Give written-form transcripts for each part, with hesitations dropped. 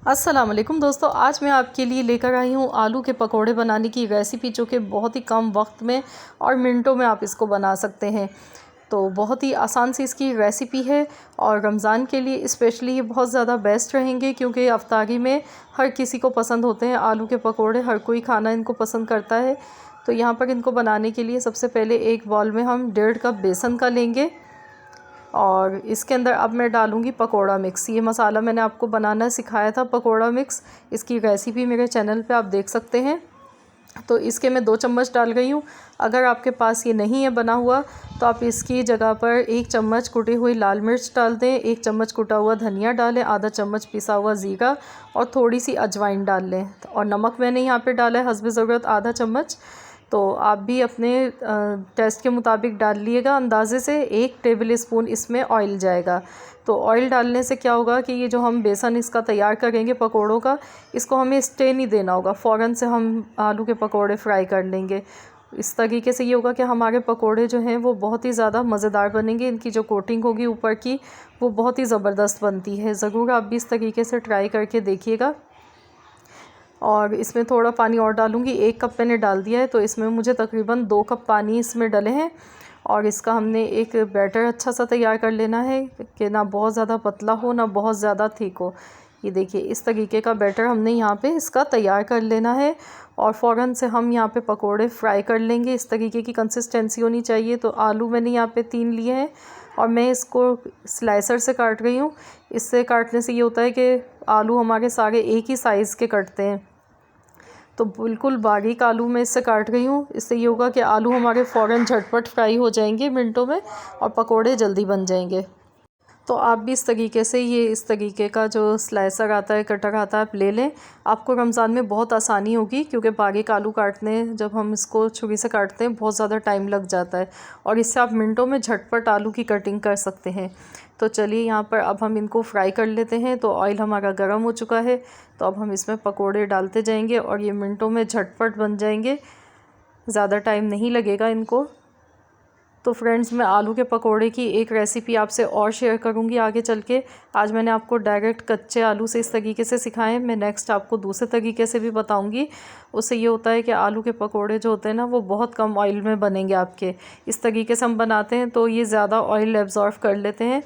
अस्सलाम वालेकुम दोस्तों, आज मैं आपके लिए लेकर आई हूँ आलू के पकोड़े बनाने की रेसिपी, जो कि बहुत ही कम वक्त में और मिनटों में आप इसको बना सकते हैं। तो बहुत ही आसान सी इसकी रेसिपी है और रमज़ान के लिए स्पेशली ये बहुत ज़्यादा बेस्ट रहेंगे, क्योंकि अफ्तारी में हर किसी को पसंद होते हैं आलू के पकोड़े। हर कोई खाना इनको पसंद करता है। तो यहाँ पर इनको बनाने के लिए सबसे पहले एक बॉल में हम 1.5 कप बेसन का लेंगे और इसके अंदर अब मैं डालूँगी पकोड़ा मिक्स। ये मसाला मैंने आपको बनाना सिखाया था, पकोड़ा मिक्स। इसकी रेसिपी मेरे चैनल पे आप देख सकते हैं। तो इसके मैं 2 चम्मच डाल गई हूँ। अगर आपके पास ये नहीं है बना हुआ तो आप इसकी जगह पर 1 चम्मच कुटी हुई लाल मिर्च डाल दें, 1 चम्मच कुटा हुआ धनिया डालें, आधा चम्मच पिसा हुआ ज़ीरा और थोड़ी सी अजवाइन डाल लें। और नमक मैंने यहाँ पे डाला है हस्बे ज़रूरत आधा चम्मच। तो आप भी अपने टेस्ट के मुताबिक डाल लिएगा अंदाज़े से। 1 टेबल स्पून इसमें ऑयल जाएगा। तो ऑयल डालने से क्या होगा कि ये जो हम बेसन इसका तैयार करेंगे पकोड़ों का, इसको हमें स्टे नहीं देना होगा, फ़ौरन से हम आलू के पकोड़े फ्राई कर लेंगे। इस तरीके से ये होगा कि हमारे पकोड़े जो हैं वो बहुत ही ज़्यादा मज़ेदार बनेंगे। इनकी जो कोटिंग होगी ऊपर की वो बहुत ही ज़बरदस्त बनती है। ज़रूर आप भी इस तरीके से ट्राई करके देखिएगा। और इसमें थोड़ा पानी और डालूँगी। 1 कप मैंने डाल दिया है, तो इसमें मुझे तकरीबन 2 कप पानी इसमें डले हैं। और इसका हमने एक बैटर अच्छा सा तैयार कर लेना है कि ना बहुत ज़्यादा पतला हो ना बहुत ज़्यादा थिक हो। ये देखिए, इस तरीके का बैटर हमने यहाँ पे इसका तैयार कर लेना है और फ़ौरन से हम यहाँ पे पकोड़े फ्राई कर लेंगे। इस तरीके की कंसिस्टेंसी होनी चाहिए। तो आलू मैंने यहाँ पे 3 लिए हैं और मैं इसको स्लाइसर से काट रही हूँ। इससे काटने से ये होता है कि आलू हमारे सारे एक ही साइज़ के कटते हैं। तो बिल्कुल बारीक आलू मैं इससे काट रही हूँ। इससे ये होगा कि आलू हमारे फ़ौरन झटपट फ्राई हो जाएंगे मिनटों में और पकोड़े जल्दी बन जाएंगे। तो आप भी इस तरीके से इस तरीके का जो स्लाइसर आता है, कटर आता है, आप ले लें। आपको रमज़ान में बहुत आसानी होगी, क्योंकि बारीक आलू काटने जब हम इसको छुरी से काटते हैं बहुत ज़्यादा टाइम लग जाता है और इससे आप मिनटों में झटपट आलू की कटिंग कर सकते हैं। तो चलिए, यहाँ पर अब हम इनको फ्राई कर लेते हैं। तो ऑयल हमारा गर्म हो चुका है, तो अब हम इसमें पकोड़े डालते जाएंगे और ये मिनटों में झटपट बन जाएंगे, ज़्यादा टाइम नहीं लगेगा इनको। तो फ्रेंड्स, मैं आलू के पकोड़े की एक रेसिपी आपसे और शेयर करूंगी आगे चल के। आज मैंने आपको डायरेक्ट कच्चे आलू से इस तरीके से सिखाएं, मैं नेक्स्ट आपको दूसरे तरीके से भी बताऊंगी। उससे ये होता है कि आलू के पकोड़े जो होते हैं ना, वो बहुत कम ऑयल में बनेंगे आपके। इस तरीके से हम बनाते हैं तो ये ज़्यादा ऑयल एब्जॉर्व कर लेते हैं।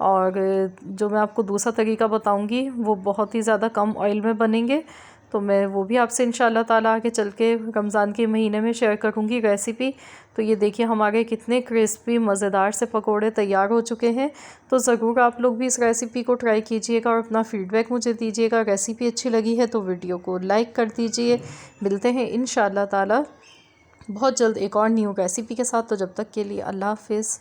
और जो मैं आपको दूसरा तरीका बताऊंगी वो बहुत ही ज़्यादा कम ऑयल में बनेंगे। तो मैं वो भी आपसे इंशाल्लाह ताला आगे चल के रमज़ान के महीने में शेयर करूंगी रेसिपी। तो ये देखिए, हमारे कितने क्रिस्पी मज़ेदार से पकोड़े तैयार हो चुके हैं। तो ज़रूर आप लोग भी इस रेसिपी को ट्राई कीजिएगा और अपना फ़ीडबैक मुझे दीजिएगा। रेसिपी अच्छी लगी है तो वीडियो को लाइक कर दीजिए। मिलते हैं इंशाल्लाह ताला बहुत जल्द एक और न्यू रेसिपी के साथ। तो जब तक के लिए अल्लाह हाफ़िज़।